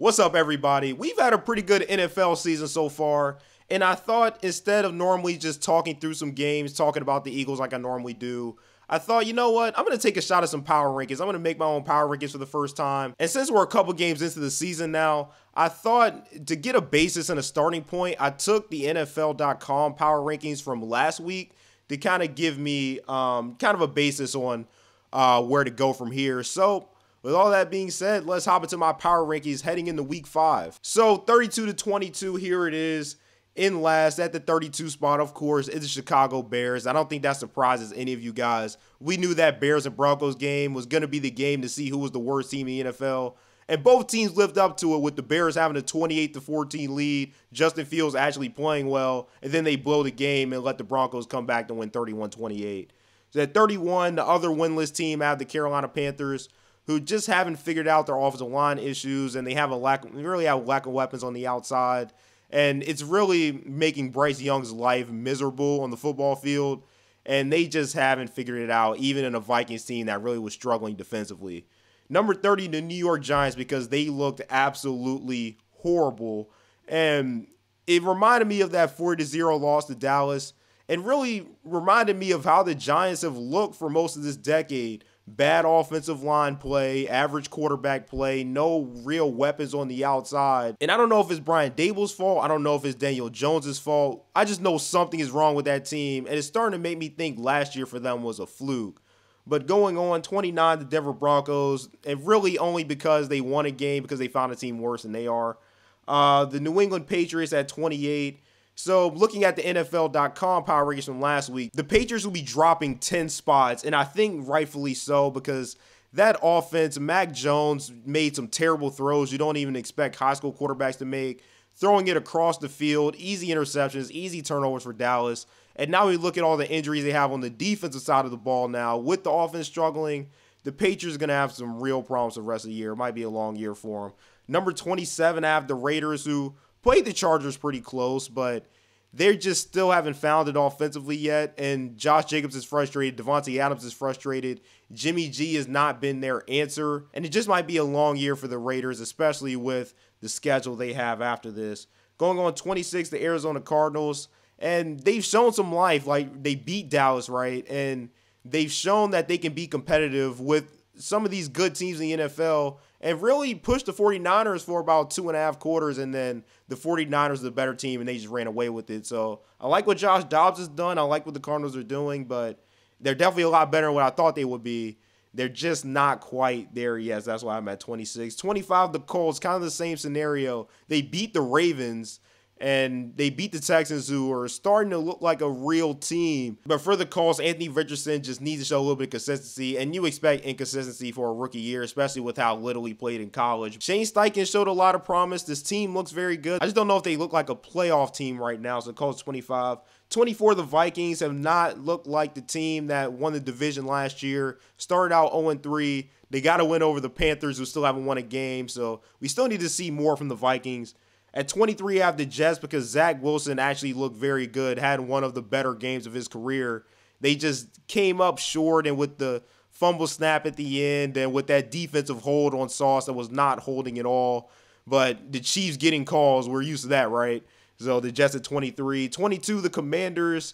What's up, everybody? We've had a pretty good NFL season so far, and I thought instead of normally just talking through some games, talking about the Eagles like I normally do, I thought, you know what? I'm going to take a shot at some power rankings. I'm going to make my own power rankings for the first time. And since we're a couple games into the season now, I thought to get a basis and a starting point, I took the NFL.com power rankings from last week to kind of give me kind of a basis on where to go from here. So with all that being said, let's hop into my power rankings heading into week 5. So 32-22, here it is. In last at the 32 spot, of course, is the Chicago Bears. I don't think that surprises any of you guys. We knew that Bears and Broncos game was going to be the game to see who was the worst team in the NFL. And both teams lived up to it, with the Bears having a 28-14 lead, Justin Fields actually playing well, and then they blow the game and let the Broncos come back to win 31-28. So at 31, the other winless team have the Carolina Panthers, who just haven't figured out their offensive line issues, and they really have a lack of weapons on the outside. And it's really making Bryce Young's life miserable on the football field. And they just haven't figured it out, even in a Vikings team that really was struggling defensively. Number 30, the New York Giants, because they looked absolutely horrible. And it reminded me of that 40-0 loss to Dallas. And really reminded me of how the Giants have looked for most of this decade. Bad offensive line play, average quarterback play, no real weapons on the outside. And I don't know if it's Brian Daboll's fault. I don't know if it's Daniel Jones' fault. I just know something is wrong with that team. And it's starting to make me think last year for them was a fluke. But going on, 29, the Denver Broncos, and really only because they won a game because they found a team worse than they are. The New England Patriots at 28. So looking at the NFL.com power rankings from last week, the Patriots will be dropping 10 spots, and I think rightfully so, because that offense, Mac Jones made some terrible throws you don't even expect high school quarterbacks to make, throwing it across the field, easy interceptions, easy turnovers for Dallas. And now we look at all the injuries they have on the defensive side of the ball now. With the offense struggling, the Patriots are going to have some real problems the rest of the year. It might be a long year for them. Number 27, I have the Raiders, who played the Chargers pretty close, but they just still haven't found it offensively yet. And Josh Jacobs is frustrated. Devontae Adams is frustrated. Jimmy G has not been their answer. And it just might be a long year for the Raiders, especially with the schedule they have after this. Going on 26, the Arizona Cardinals. And they've shown some life. Like, they beat Dallas, right? And they've shown that they can be competitive with some of these good teams in the NFL and really pushed the 49ers for about 2.5 quarters, and then the 49ers are the better team, and they just ran away with it. So I like what Josh Dobbs has done. I like what the Cardinals are doing, but they're definitely a lot better than what I thought they would be. They're just not quite there yet. That's why I'm at 26. 25, the Colts, kind of the same scenario. They beat the Ravens, and they beat the Texans, who are starting to look like a real team. But for the Colts, Anthony Richardson just needs to show a little bit of consistency. And you expect inconsistency for a rookie year, especially with how little he played in college. Shane Steichen showed a lot of promise. This team looks very good. I just don't know if they look like a playoff team right now. So Colts 25. 24, the Vikings have not looked like the team that won the division last year. Started out 0-3. They got to win over the Panthers, who still haven't won a game. So we still need to see more from the Vikings. At 23, I have the Jets, because Zach Wilson actually looked very good, had one of the better games of his career. They just came up short, and with the fumble snap at the end and with that defensive hold on Sauce that was not holding at all. But the Chiefs getting calls, we're used to that, right? So the Jets at 23. 22, the Commanders.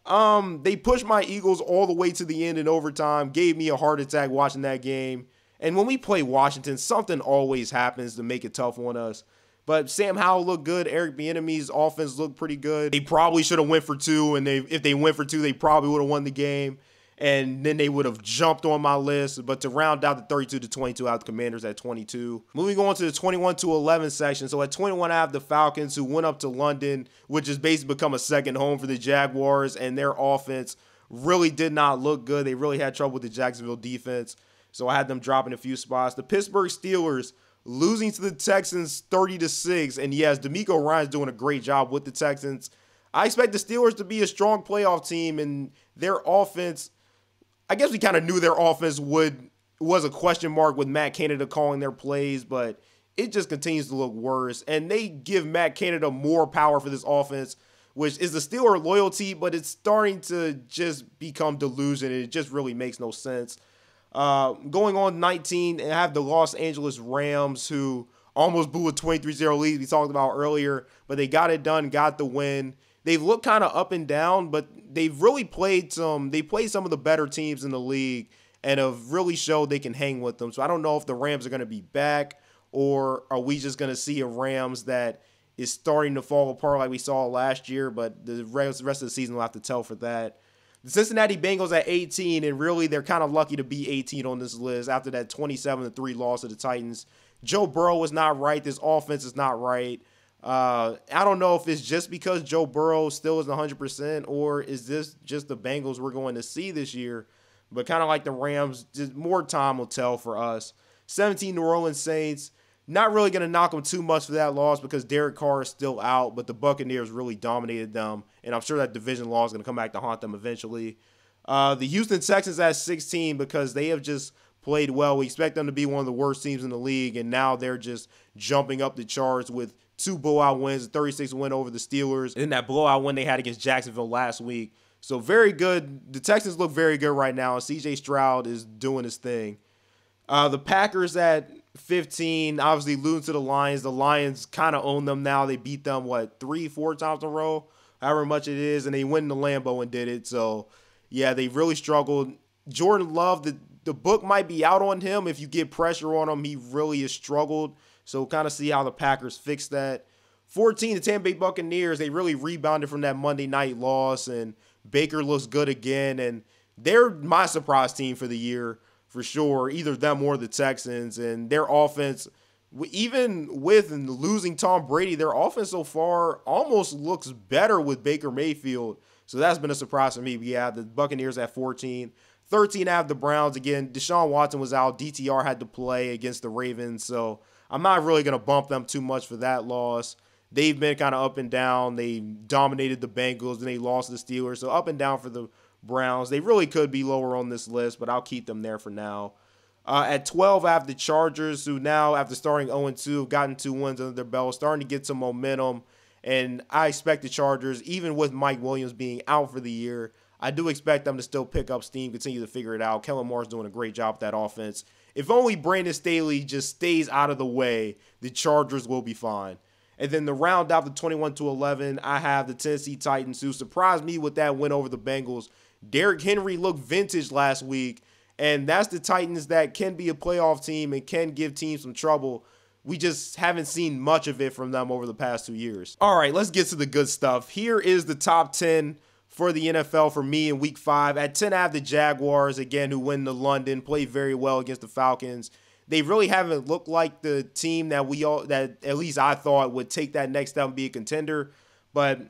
They pushed my Eagles all the way to the end in overtime, gave me a heart attack watching that game. And when we play Washington, something always happens to make it tough on us. But Sam Howell looked good. Eric Bieniemy's offense looked pretty good. They probably should have went for 2, and if they went for 2, they probably would have won the game. And then they would have jumped on my list. But to round out the 32-22, I have the Commanders at 22. Moving on to the 21-11 section. So at 21, I have the Falcons, who went up to London, which has basically become a second home for the Jaguars. And their offense really did not look good. They really had trouble with the Jacksonville defense. So I had them dropping a few spots. The Pittsburgh Steelers losing to the Texans 30-6. And yes, D'Amico Ryan's doing a great job with the Texans. I expect the Steelers to be a strong playoff team, and their offense, I guess we kind of knew their offense was a question mark with Matt Canada calling their plays, but it just continues to look worse. And they give Matt Canada more power for this offense, which is the Steeler loyalty, but it's starting to just become delusion. It just really makes no sense. Going on 19, I have the Los Angeles Rams, who almost blew a 23-0 lead we talked about earlier, but they got it done, got the win. They've looked kind of up and down, but they've really played some of the better teams in the league and have really showed they can hang with them. So I don't know if the Rams are going to be back, or are we just going to see a Rams that is starting to fall apart like we saw last year, but the rest of the season will have to tell for that. The Cincinnati Bengals at 18, and really they're kind of lucky to be 18 on this list after that 27-3 loss to the Titans. Joe Burrow is not right. This offense is not right. I don't know if it's just because Joe Burrow still isn't 100%, or is this just the Bengals we're going to see this year? But kind of like the Rams, just more time will tell for us. 17 New Orleans Saints. Not really going to knock them too much for that loss because Derek Carr is still out, but the Buccaneers really dominated them, and I'm sure that division loss is going to come back to haunt them eventually. The Houston Texans at 16 because they have just played well. We expect them to be one of the worst teams in the league, and now they're just jumping up the charts with 2 blowout wins, a 36 win over the Steelers, and that blowout win they had against Jacksonville last week. So very good. The Texans look very good right now, and C.J. Stroud is doing his thing. The Packers at 15, obviously losing to the Lions. The Lions kind of own them now. They beat them, 3-4 times in a row, however much it is, and they went in the Lambeau and did it. So, yeah, they really struggled. Jordan Love, the book might be out on him. If you get pressure on him, he really has struggled. So kind of see how the Packers fix that. 14, the Tampa Bay Buccaneers, they really rebounded from that Monday night loss, and Baker looks good again, and they're my surprise team for the year for sure, either them or the Texans. And their offense, even with losing Tom Brady, their offense so far almost looks better with Baker Mayfield. So that's been a surprise for me. But yeah, the Buccaneers at 14. 13, I have the Browns. Again, Deshaun Watson was out. DTR had to play against the Ravens, so I'm not really going to bump them too much for that loss. They've been kind of up and down. They dominated the Bengals, and they lost to the Steelers. So up and down for the Browns. They really could be lower on this list, but I'll keep them there for now. At 12, I have the Chargers, who now, after starting 0-2, have gotten 2 wins under their belt, starting to get some momentum. And I expect the Chargers, even with Mike Williams being out for the year, I do expect them to still pick up steam, continue to figure it out. Kellen Moore's doing a great job with that offense. If only Brandon Staley just stays out of the way, the Chargers will be fine. And then to round out the 21-11, I have the Tennessee Titans, who surprised me with that win over the Bengals. Derrick Henry looked vintage last week, and that's the Titans that can be a playoff team and can give teams some trouble. We just haven't seen much of it from them over the past 2 years. All right, let's get to the good stuff. Here is the top 10 for the NFL for me in Week 5. At 10, I have the Jaguars, again, who went to London, played very well against the Falcons. They really haven't looked like the team that at least I thought would take that next step and be a contender. But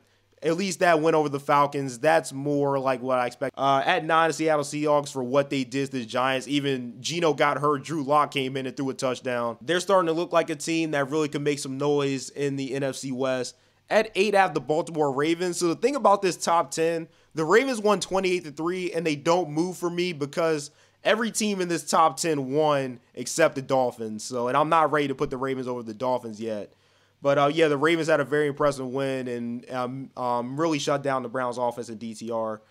at least that win over the Falcons, that's more like what I expect. At 9, the Seattle Seahawks for what they did to the Giants. Even Geno got hurt. Drew Lock came in and threw a touchdown. They're starting to look like a team that really can make some noise in the NFC West. At 8, I have the Baltimore Ravens. So the thing about this top 10, the Ravens won 28-3, and they don't move for me because every team in this top 10 won except the Dolphins. So, and I'm not ready to put the Ravens over the Dolphins yet. But, yeah, the Ravens had a very impressive win and really shut down the Browns' offense at DTR.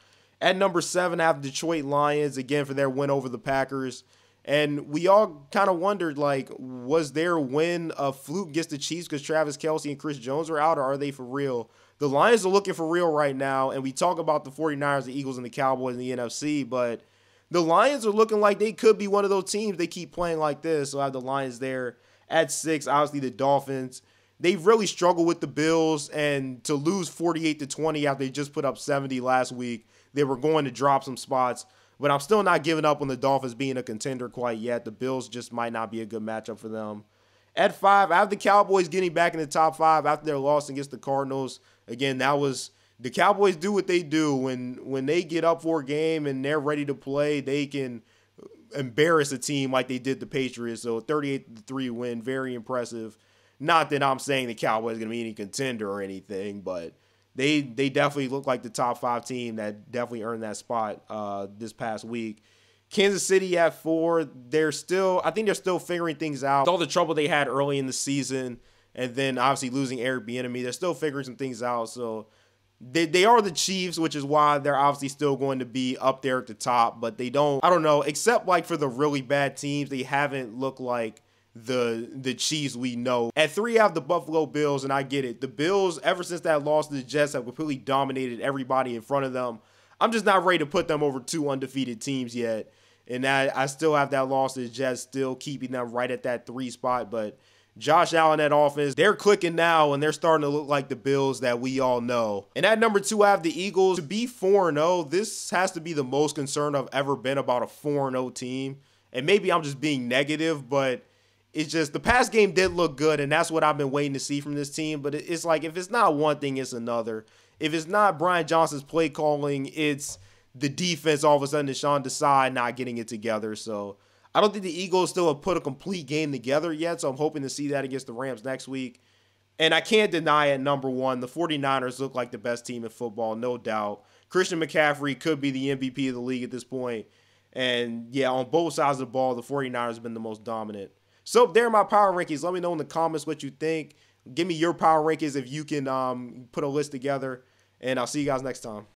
At number 7, I have the Detroit Lions, again, for their win over the Packers. And we all kind of wondered, was their win a fluke against the Chiefs because Travis Kelce and Chris Jones are out, or are they for real? The Lions are looking for real right now, and we talk about the 49ers, the Eagles, and the Cowboys in the NFC, but the Lions are looking like they could be one of those teams. They keep playing like this, so I have the Lions there. At 6, obviously the Dolphins. They've really struggled with the Bills, and to lose 48-20 after they just put up 70 last week, they were going to drop some spots. But I'm still not giving up on the Dolphins being a contender quite yet. The Bills just might not be a good matchup for them. At 5, I have the Cowboys getting back in the top 5 after their loss against the Cardinals. Again, that was the Cowboys do what they do. When they get up for a game and they're ready to play, they can embarrass a team like they did the Patriots. So 38-3 win, very impressive. Not that I'm saying the Cowboys are going to be any contender or anything, but they definitely look like the top 5 team that definitely earned that spot this past week. Kansas City at 4, I think they're still figuring things out. All the trouble they had early in the season, and then obviously losing Eric Bieniemy, they're still figuring some things out. So they are the Chiefs, which is why they're obviously still going to be up there at the top. But I don't know, except for the really bad teams, they haven't looked like the Chiefs we know. At 3, I have the Buffalo Bills, and I get it. The Bills, ever since that loss to the Jets, have completely dominated everybody in front of them. I'm just not ready to put them over 2 undefeated teams yet. And I still have that loss to the Jets, still keeping them right at that 3 spot. But Josh Allen, that offense, they're clicking now, and they're starting to look like the Bills that we all know. And at number 2, I have the Eagles. To be 4-0, this has to be the most concerned I've ever been about a 4-0 team. And maybe I'm just being negative, but it's just the past game did look good, and that's what I've been waiting to see from this team. But it's like if it's not one thing, it's another. If it's not Brian Johnson's play calling, it's the defense all of a sudden Deshaun Desai not getting it together. So I don't think the Eagles still have put a complete game together yet, so I'm hoping to see that against the Rams next week. And I can't deny at number 1, the 49ers look like the best team in football, no doubt. Christian McCaffrey could be the MVP of the league at this point. And yeah, on both sides of the ball, the 49ers have been the most dominant. So there are my power rankings. Let me know in the comments what you think. Give me your power rankings if you can put a list together. And I'll see you guys next time.